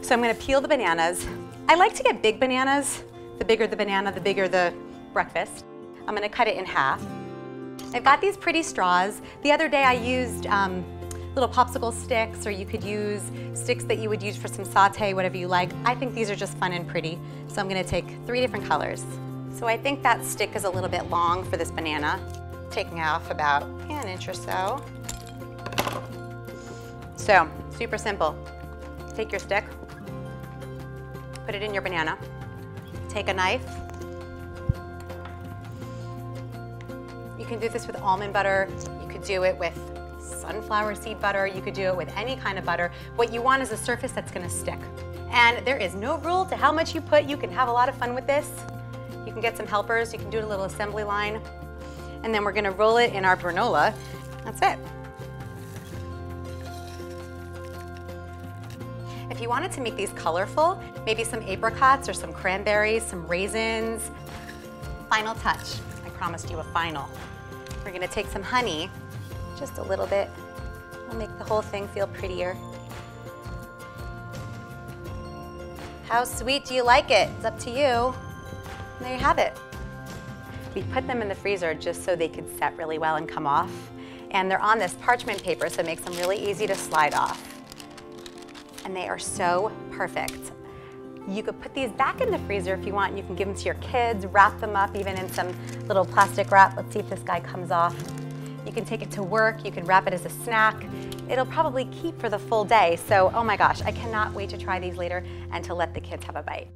So I'm gonna peel the bananas. I like to get big bananas. The bigger the banana, the bigger the breakfast. I'm gonna cut it in half. I've got these pretty straws. The other day I used little popsicle sticks, or you could use sticks that you would use for some saute, whatever you like. I think these are just fun and pretty. So I'm gonna take 3 different colors. So I think that stick is a little bit long for this banana. Taking off about an inch or so. So, super simple. Take your stick, put it in your banana, take a knife. You can do this with almond butter, you could do it with sunflower seed butter, you could do it with any kind of butter. What you want is a surface that's gonna stick. And there is no rule to how much you put. You can have a lot of fun with this. You can get some helpers, you can do a little assembly line. And then we're gonna roll it in our granola. That's it. If you wanted to make these colorful, maybe some apricots or some cranberries, some raisins. Final touch, I promised you a final. We're gonna take some honey, just a little bit. It'll make the whole thing feel prettier. How sweet do you like it? It's up to you. There you have it. We put them in the freezer just so they could set really well and come off. And they're on this parchment paper, so it makes them really easy to slide off. And they are so perfect. You could put these back in the freezer if you want. You can give them to your kids, wrap them up even in some little plastic wrap. Let's see if this guy comes off. You can take it to work, you can wrap it as a snack. It'll probably keep for the full day. So, oh my gosh, I cannot wait to try these later and to let the kids have a bite.